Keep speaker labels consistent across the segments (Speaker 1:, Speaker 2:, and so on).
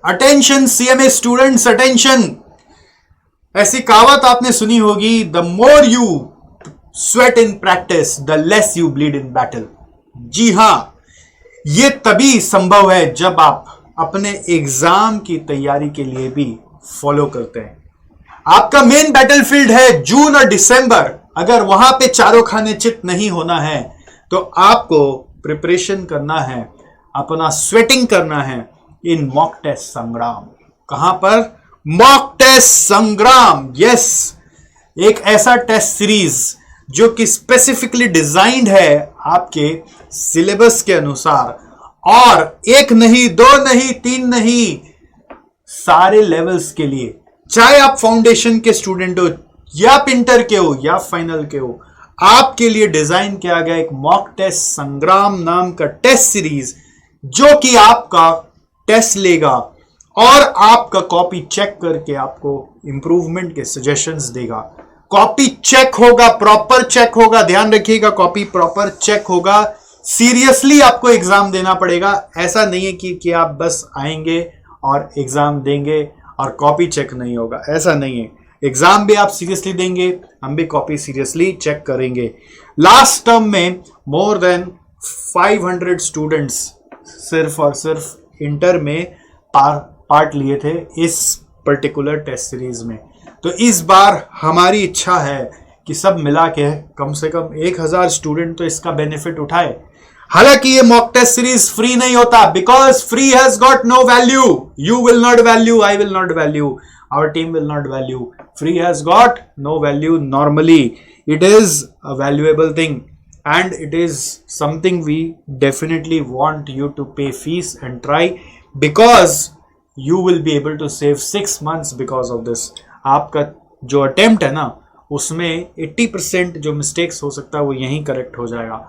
Speaker 1: Attention CMA students, attention. ऐसी कहावत आपने सुनी होगी, the more you sweat in practice the less you bleed in battle. जी हां, यह तभी संभव है जब आप अपने एग्जाम की तैयारी के लिए भी फॉलो करते हैं। आपका मेन बैटलफील्ड है जून और दिसंबर। अगर वहां पे चारों खाने चित नहीं होना है तो आपको प्रिपरेशन करना है, अपना स्वेटिंग करना है इन मॉक टेस्ट संग्राम। कहां पर? मॉक टेस्ट संग्राम। यस, एक ऐसा टेस्ट सीरीज जो कि स्पेसिफिकली डिजाइंड है आपके सिलेबस के अनुसार, और एक नहीं, दो नहीं, तीन नहीं, सारे लेवल्स के लिए। चाहे आप फाउंडेशन के स्टूडेंट हो या इंटर के हो या फाइनल के हो, आपके लिए डिजाइन किया गया एक मॉक टेस्ट संग्राम नाम का टेस्ट सीरीज, जो कि आपका टेस्ट लेगा और आपका कॉपी चेक करके आपको इंप्रूवमेंट के सजेशंस देगा। कॉपी चेक होगा, प्रॉपर चेक होगा, ध्यान रखिएगा, कॉपी प्रॉपर चेक होगा। सीरियसली आपको एग्जाम देना पड़ेगा। ऐसा नहीं है कि आप बस आएंगे और एग्जाम देंगे और कॉपी चेक नहीं होगा, ऐसा नहीं है। एग्जाम भी आप सीरियसली देंगे, हम भी कॉपी सीरियसली चेक करेंगे। लास्ट टर्म में मोर देन 500 स्टूडेंट्स सिर्फ और सिर्फ इंटर में पार्ट लिए थे इस पर्टिकुलर टेस्ट सीरीज में। तो इस बार हमारी इच्छा है कि सब मिला के कम से कम 1000 स्टूडेंट तो इसका बेनिफिट उठाए। हालांकि ये मॉक टेस्ट सीरीज फ्री नहीं होता, because free has got no value. You will not value, I will not value, our team will not value. Free has got no value normally. It is a valuable thing and it is something we definitely want you to pay fees and try, because you will be able to save 6 months because of this. आपका जो attempt है ना, उसमें 80% जो mistakes हो सकता है वो यहीं correct हो जाएगा।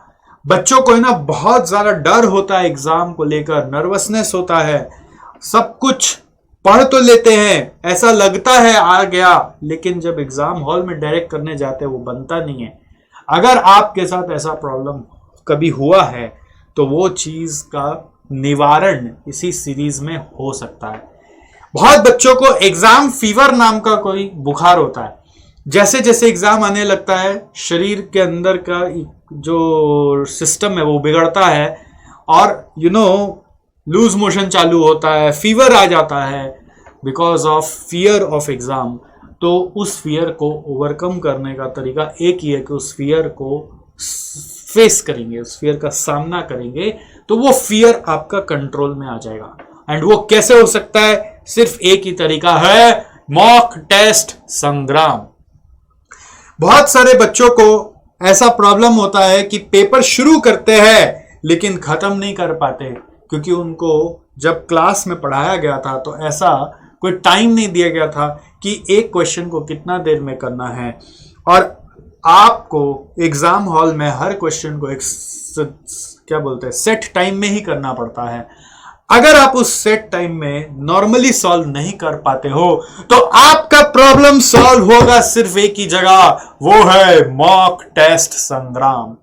Speaker 1: बच्चों को है ना बहुत ज़्यादा डर होता है एग्जाम को लेकर, नर्वसनेस होता है, सब कुछ पढ़ तो लेते हैं, ऐसा लगता है आ गया, लेकिन जब एग्जाम हॉल में डायरेक्ट करने जाते हैं वो बनता नहीं है। अगर आपके साथ ऐसा प्रॉब्लम कभी हुआ है तो वो चीज का निवारण इसी सीरीज में हो सकता है। बहुत बच्चों को एग्जाम फीवर नाम का कोई बुखार होता है। जैसे जैसे एग्जाम आने लगता है, शरीर के अंदर का जो सिस्टम है वो बिगड़ता है और लूज मोशन चालू होता है, फीवर आ जाता है because of fear of exam. तो उस फियर को ओवरकम करने का तरीका एक ही है कि उस फियर को फेस करेंगे, उस फियर का सामना करेंगे, तो वो फियर आपका कंट्रोल में आ जाएगा। एंड वो कैसे हो सकता है? सिर्फ एक ही तरीका है, मॉक टेस्ट संग्राम। बहुत सारे बच्चों को ऐसा प्रॉब्लम होता है कि पेपर शुरू करते हैं लेकिन खत्म नहीं कर पाते, क्योंकि उनको जब क्लास में पढ़ाया गया था तो ऐसा कोई टाइम नहीं दिया गया था कि एक क्वेश्चन को कितना देर में करना है, और आपको एग्जाम हॉल में हर क्वेश्चन को एक सेट टाइम में ही करना पड़ता है। अगर आप उस सेट टाइम में नॉर्मली सॉल्व नहीं कर पाते हो तो आपका प्रॉब्लम सॉल्व होगा सिर्फ एक ही जगह, वो है मॉक टेस्ट संग्राम।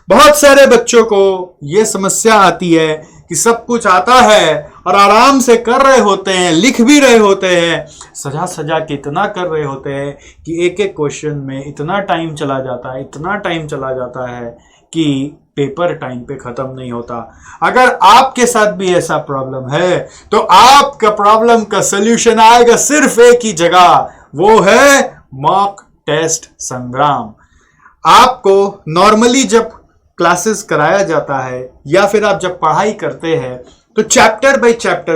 Speaker 1: बहुत सारे बच्चों को यह समस्या आती है कि सब कुछ आता है और आराम से कर रहे होते हैं, लिख भी रहे होते हैं, सजा सजा के इतना कर रहे होते हैं कि एक एक क्वेश्चन में इतना टाइम चला जाता है, इतना टाइम चला जाता है कि पेपर टाइम पे खत्म नहीं होता। अगर आपके साथ भी ऐसा प्रॉब्लम है तो आपका प्रॉब्लम का सलूशन आएगा सिर्फ एक ही जगह, वो है मॉक टेस्ट संग्राम। आपको नॉर्मली जब क्लासेस कराया जाता है या फिर आप जब पढ़ाई करते हैं तो चैप्टर बाय चैप्टर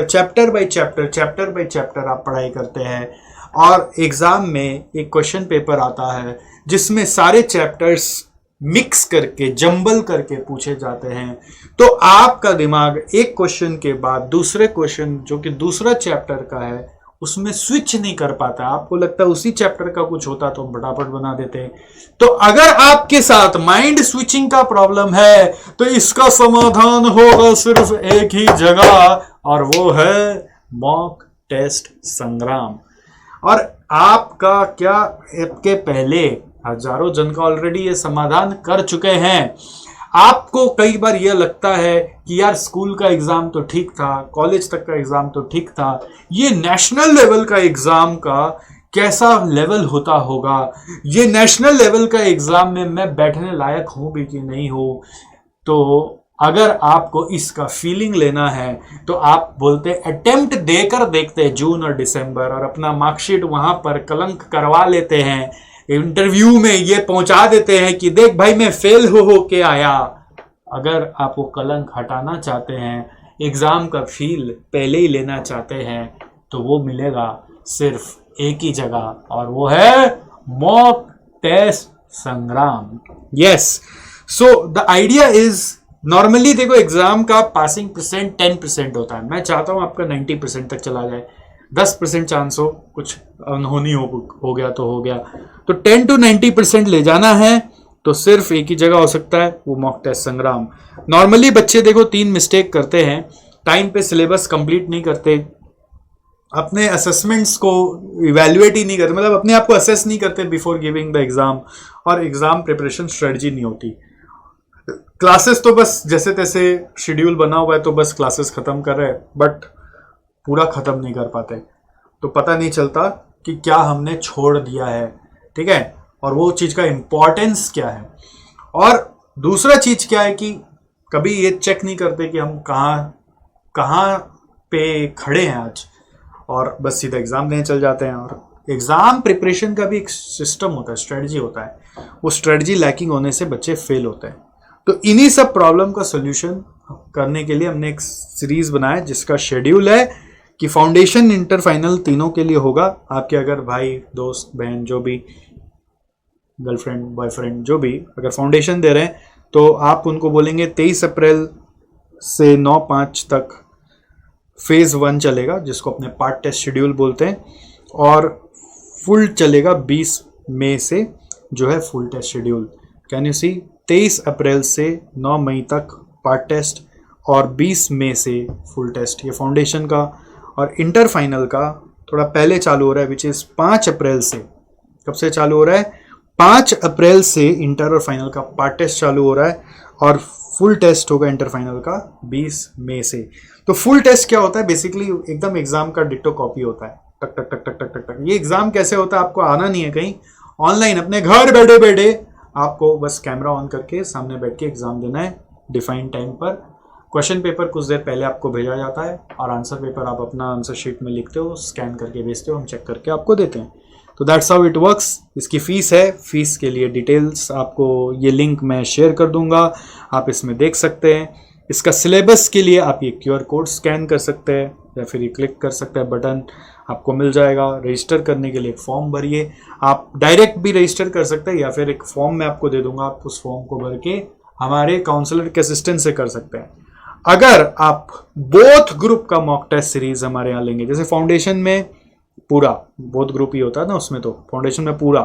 Speaker 1: आप पढ़ाई करते हैं, और एग्जाम में एक क्वेश्चन पेपर आता है जिसमें सारे चैप्टर्स मिक्स करके, जंबल करके पूछे जाते हैं। तो आपका दिमाग एक क्वेश्चन के बाद दूसरे क्वेश्चन जो कि दूसरा चैप्टर का है उसमें स्विच नहीं कर पाता। आपको लगता है उसी चैप्टर का कुछ होता तो हम फटाफट बना देते हैं। तो अगर आपके साथ माइंड स्विचिंग का प्रॉब्लम है तो इसका समाधान होगा सिर्फ एक ही जगह, और वो है मॉक टेस्ट संग्राम। और आपका क्या, आपके पहले हजारों जन का ऑलरेडी ये समाधान कर चुके हैं। आपको कई बार यह लगता है कि यार स्कूल का एग्जाम तो ठीक था, कॉलेज तक का एग्जाम तो ठीक था, ये नेशनल लेवल का एग्जाम का कैसा लेवल होता होगा, ये नेशनल लेवल का एग्जाम में मैं बैठने लायक हूं भी कि नहीं हूं। तो अगर आपको इसका फीलिंग लेना है तो आप बोलते अटेम्प्ट देकर देखते हैं जून और दिसंबर, और अपना मार्कशीट वहां पर कलंक करवा लेते हैं, इंटरव्यू में ये पहुंचा देते हैं कि देख भाई मैं फेल हो के आया। अगर आप वो कलंक हटाना चाहते हैं, एग्जाम का फील पहले ही लेना चाहते हैं, तो वो मिलेगा सिर्फ एक ही जगह, और वो है मॉक टेस्ट संग्राम। Yes, so the idea is, normally देखो एग्जाम का पासिंग परसेंट 10% होता है, मैं चाहता हूं आपका 90% तक चला जाए, 10% चांस हो, कुछ अनहोनी हो गया तो हो गया, तो 10 to 90% ले जाना है तो सिर्फ एक ही जगह हो सकता है, वो मॉक टेस्ट संग्राम। नॉर्मली बच्चे देखो 3 मिस्टेक करते हैं, टाइम पे सिलेबस कंप्लीट नहीं करते, अपने असेसमेंट्स को इवेल्युएट ही नहीं करते, मतलब अपने आप को असेस नहीं करते बिफोर गिविंग द एग्जाम, और एग्जाम प्रिपरेशन स्ट्रेटजी नहीं होती। क्लासेस तो बस जैसे तैसे शेड्यूल बना हुआ है तो बस क्लासेस खत्म कर रहे हैं, बट पूरा खत्म नहीं कर पाते, तो पता नहीं चलता कि क्या हमने छोड़ दिया है, ठीक है, और वो चीज़ का इम्पोर्टेंस क्या है। और दूसरा चीज़ क्या है कि कभी ये चेक नहीं करते कि हम कहाँ पे खड़े हैं आज, और बस सीधा एग्ज़ाम देने चल जाते हैं। और एग्ज़ाम प्रिपरेशन का भी एक सिस्टम होता है, स्ट्रेटजी होता है, वो स्ट्रेटजी लैकिंग होने से बच्चे फेल होते हैं। तो इन्हीं सब प्रॉब्लम का सोल्यूशन करने के लिए हमने एक सीरीज बनाया जिसका शेड्यूल है कि फाउंडेशन, इंटर, फाइनल तीनों के लिए होगा। आपके अगर भाई, दोस्त, बहन, जो भी, गर्लफ्रेंड, बॉयफ्रेंड, जो भी अगर फाउंडेशन दे रहे हैं तो आप उनको बोलेंगे 23 अप्रैल से 9/5 तक फेज 1 चलेगा, जिसको अपने पार्ट टेस्ट शेड्यूल बोलते हैं, और फुल चलेगा 20 मई से, जो है full test schedule. Can you see, 23 अप्रैल से 9 मई तक पार्ट टेस्ट और 20 मई से फुल टेस्ट, ये फाउंडेशन का। और इंटर फाइनल का थोड़ा पहले चालू हो रहा है, विच इज़ 5 अप्रैल से। कब से चालू हो रहा है? 5 अप्रैल से इंटर और फाइनल का पार्ट टेस्ट चालू हो रहा है, और फुल टेस्ट होगा इंटर फाइनल का 20 मई से। तो फुल टेस्ट क्या होता है? बेसिकली एकदम एग्जाम का डिट्टो कॉपी होता है, टक टक टक टक टक टक टक। ये एग्जाम कैसे होता है? आपको आना नहीं है कहीं, ऑनलाइन अपने घर बैठे बैठे आपको बस कैमरा ऑन करके सामने बैठ के एग्जाम देना है डिफाइंड टाइम पर। क्वेश्चन पेपर कुछ देर पहले आपको भेजा जाता है, और आंसर पेपर आप अपना आंसर शीट में लिखते हो, स्कैन करके भेजते हो, हम चेक करके आपको देते हैं। तो दैट्स हाउ इट वर्क्स। इसकी फ़ीस है, फीस के लिए डिटेल्स आपको ये लिंक मैं शेयर कर दूंगा, आप इसमें देख सकते हैं। इसका सिलेबस के लिए आप ये QR कोड स्कैन कर सकते हैं, या फिर ये क्लिक कर सकते हैं, बटन आपको मिल जाएगा। रजिस्टर करने के लिए एक फॉर्म भरिए, आप डायरेक्ट भी रजिस्टर कर सकते हैं, या फिर एक फॉर्म मैं आपको दे दूंगा, आप उस फॉर्म को भर के हमारे काउंसलर के असिस्टेंट से कर सकते हैं। अगर आप बोथ ग्रुप का मॉक टेस्ट सीरीज हमारे यहाँ लेंगे, जैसे फाउंडेशन में पूरा बोथ ग्रुप ही होता है ना, उसमें तो फाउंडेशन में पूरा,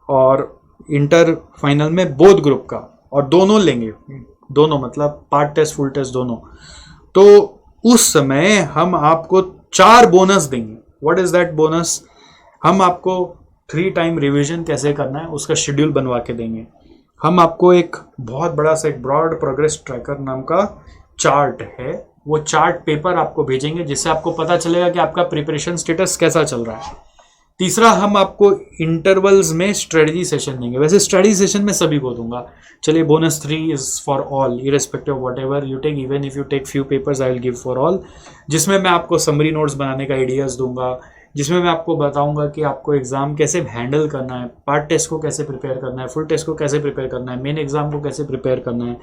Speaker 1: और इंटर फाइनल में बोथ ग्रुप का, और दोनों लेंगे, दोनों मतलब पार्ट टेस्ट, फुल टेस्ट दोनों, तो उस समय हम आपको 4 बोनस देंगे। What is that bonus? हम आपको 3 टाइम रिवीजन कैसे करना है उसका शेड्यूल बनवा के देंगे। हम आपको एक बहुत बड़ा सा एक ब्रॉड प्रोग्रेस ट्रैकर नाम का चार्ट है, वो चार्ट पेपर आपको भेजेंगे, जिससे आपको पता चलेगा कि आपका प्रिपरेशन स्टेटस कैसा चल रहा है। तीसरा, हम आपको इंटरवल्स में स्ट्रेटजी सेशन देंगे। वैसे स्ट्रेटजी सेशन में सभी को दूंगा। चलिए, bonus 3 is for all, irrespective of whatever you take, even if you take few papers I will give for all, जिसमें मैं आपको समरी नोट्स बनाने का आइडियाज़ दूंगा, जिसमें मैं आपको बताऊंगा कि आपको एग्जाम कैसे हैंडल करना है, पार्ट टेस्ट को कैसे प्रिपेयर करना है, फुल टेस्ट को कैसे प्रिपेयर करना है, मेन एग्जाम को कैसे प्रिपेयर करना है,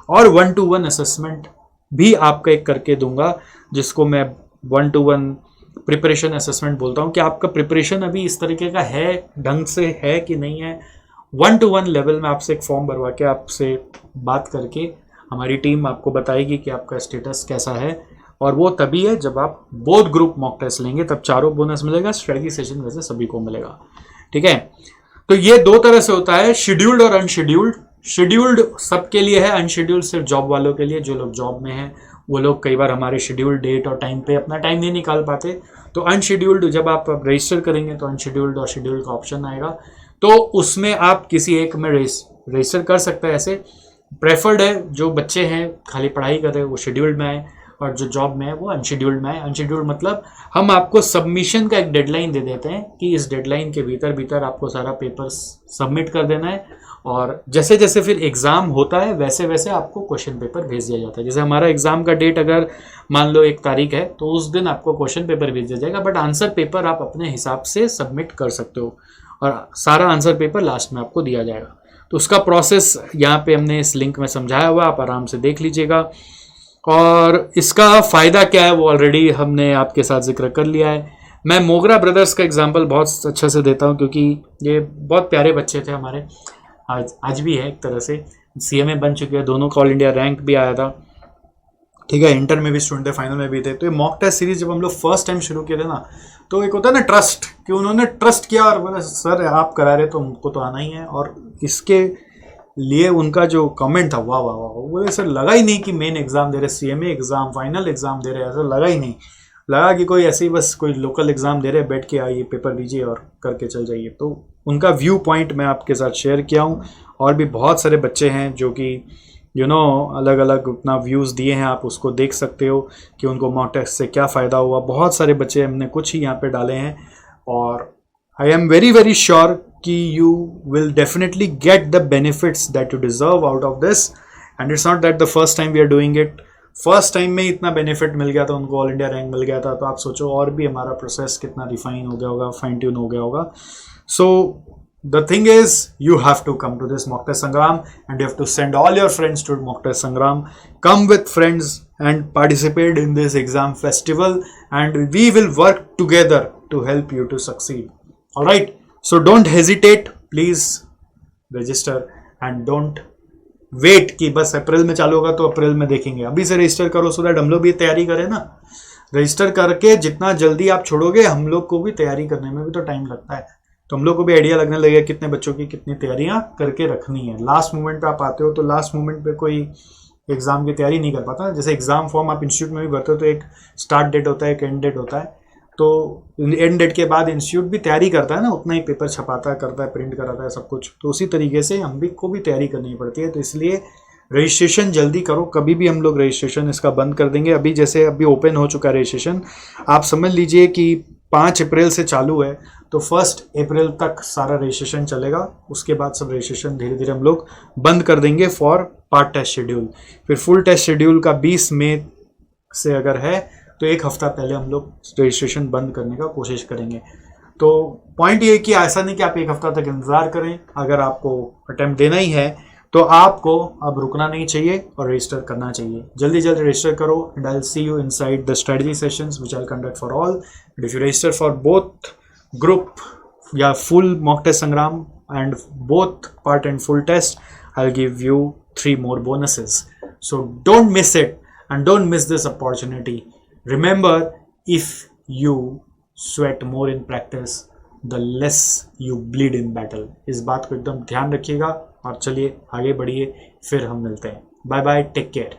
Speaker 1: और 1-to-1 असेसमेंट भी आपका एक करके दूंगा, जिसको मैं 1-to-1 प्रिपरेशन असेसमेंट बोलता हूँ कि आपका प्रिपरेशन अभी इस तरीके का है, ढंग से है कि नहीं है। 1-to-1 लेवल में आपसे एक फॉर्म भरवा के आपसे बात करके हमारी टीम आपको बताएगी कि आपका स्टेटस कैसा है, और वो तभी है जब आप बोथ ग्रुप मॉक टेस्ट लेंगे, तब चारों बोनस मिलेगा। स्ट्रेटजी सेशन वैसे सभी को मिलेगा, ठीक है। तो ये 2 तरह से होता है, शेड्यूल्ड और अनशेड्यूल्ड। शेड्यूल्ड सबके लिए है, अनशेड्यूल्ड सिर्फ जॉब वालों के लिए। जो लोग जॉब में हैं वो लोग कई बार हमारे शेड्यूल्ड डेट और टाइम पे अपना टाइम नहीं निकाल पाते, तो अनशेड्यूल्ड जब आप रजिस्टर करेंगे तो अनशेड्यूल्ड और शेड्यूल्ड का ऑप्शन आएगा, तो उसमें आप किसी एक में रजिस्टर कर सकते हैं। ऐसे प्रेफर्ड है जो बच्चे हैं खाली पढ़ाई कर रहे हैं वो शेड्यूल्ड में आए, और जो जॉब में है वो अनशेड्यूल्ड में आए। अनशेड्यूल्ड मतलब हम आपको सबमिशन का एक डेडलाइन दे देते हैं कि इस डेडलाइन के भीतर भीतर आपको सारा पेपर सबमिट कर देना है, और जैसे जैसे फिर एग्ज़ाम होता है वैसे वैसे आपको क्वेश्चन पेपर भेज दिया जाता है। जैसे हमारा एग्ज़ाम का डेट अगर मान लो 1 तारीख है तो उस दिन आपको क्वेश्चन पेपर भेज दिया जाएगा, बट आंसर पेपर आप अपने हिसाब से सबमिट कर सकते हो और सारा आंसर पेपर लास्ट में आपको दिया जाएगा। तो उसका प्रोसेस यहाँ पे हमने इस लिंक में समझाया हुआ, आप आराम से देख लीजिएगा। और इसका फ़ायदा क्या है वो ऑलरेडी हमने आपके साथ जिक्र कर लिया है। मैं मोगरा ब्रदर्स का एग्जांपल बहुत अच्छे से देता हूँ क्योंकि ये बहुत प्यारे बच्चे थे हमारे, आज भी है एक तरह से, CMA बन चुके हैं, दोनों का ऑल इंडिया रैंक भी आया था, ठीक है, इंटर में भी स्टूडेंट थे, फाइनल में भी थे। तो ये मॉक टेस्ट सीरीज जब हम लोग फर्स्ट टाइम शुरू किए थे ना, तो एक होता है ना ट्रस्ट, कि उन्होंने ट्रस्ट किया और बोले सर आप करा रहे तो हमको तो आना ही है, और इसके लिए उनका जो कमेंट था वाह वाह वाह, बोले सर लगा ही नहीं कि मेन एग्जाम दे रहे, CMA एग्जाम फाइनल एग्जाम दे रहे हैं, ऐसा लगा ही नहीं, लगा कि कोई ऐसे ही बस कोई लोकल एग्जाम दे रहे हैं, बैठ के आइए पेपर दीजिए और करके चल जाइए। तो उनका व्यू पॉइंट मैं आपके साथ शेयर किया हूँ, और भी बहुत सारे बच्चे हैं जो कि अलग अलग अपना व्यूज़ दिए हैं, आप उसको देख सकते हो कि उनको मॉक टेस्ट से क्या फ़ायदा हुआ। बहुत सारे बच्चे हमने कुछ ही यहाँ पे डाले हैं, और I am very very sure कि you will definitely get the benefits that you deserve out of this, and it's not that the first time we are doing it. First time में इतना बेनिफिट मिल गया था उनको, all India rank मिल गया था, तो आप सोचो और भी हमारा प्रोसेस कितना रिफाइन हो गया होगा, फाइन ट्यून हो गया होगा। सो the thing is you have to come to this mock test Sangram, and you have to send all your friends to mock test Sangram. Come with friends and participate in this exam festival, and we will work together to help you to succeed. All right, so don't hesitate, please register and don't wait कि बस अप्रैल में चालू होगा तो अप्रैल में देखेंगे। अभी से रजिस्टर करो सो दैट हम लोग भी तैयारी करें ना। रजिस्टर करके जितना जल्दी आप छोड़ोगे, हम लोग को भी तैयारी करने में भी तो टाइम लगता है, तो हम लोग को भी आइडिया लगने लगेगा कितने बच्चों की कितनी तैयारियां करके रखनी है। लास्ट मोमेंट पे आप आते हो तो लास्ट मोमेंट पे कोई एग्जाम की तैयारी नहीं कर पाता। जैसे एग्जाम फॉर्म आप इंस्टीट्यूट में भी भरते हो तो एक स्टार्ट डेट होता है, एक एंड डेट होता है, तो एंड डेट के बाद इंस्टीट्यूट भी तैयारी करता है ना, उतना ही पेपर छपाता है, करता है, प्रिंट कराता है, सब कुछ। तो उसी तरीके से हम भी को भी तैयारी करनी पड़ती है। तो इसलिए रजिस्ट्रेशन जल्दी करो, कभी भी हम लोग रजिस्ट्रेशन इसका बंद कर देंगे। अभी जैसे अभी ओपन हो चुका है रजिस्ट्रेशन, आप समझ लीजिए कि 5 अप्रैल से चालू है, तो 1 अप्रैल तक सारा रजिस्ट्रेशन चलेगा। उसके बाद सब रजिस्ट्रेशन धीरे धीरे हम लोग बंद कर देंगे फॉर पार्ट टेस्ट शेड्यूल। फिर फुल टेस्ट शेड्यूल का 20 मई से अगर है तो 1 हफ्ता पहले हम लोग रजिस्ट्रेशन बंद करने का कोशिश करेंगे। तो पॉइंट ये कि ऐसा नहीं कि आप 1 हफ्ता तक इंतजार करें, अगर आपको अटेम्प्ट देना ही है तो आपको अब रुकना नहीं चाहिए और रजिस्टर करना चाहिए। जल्दी जल्दी रजिस्टर करो, and I will see you inside the strategy sessions which I will conduct for all. And if you register for both group या full mock test Sangram and both part and full test, I will give you 3 more bonuses. So don't miss it, and don't miss this opportunity. Remember, if you sweat more in practice, the less you bleed in battle. इस बात को एकदम ध्यान रखिएगा, और चलिए आगे बढ़िए, फिर हम मिलते हैं। Bye bye, take care.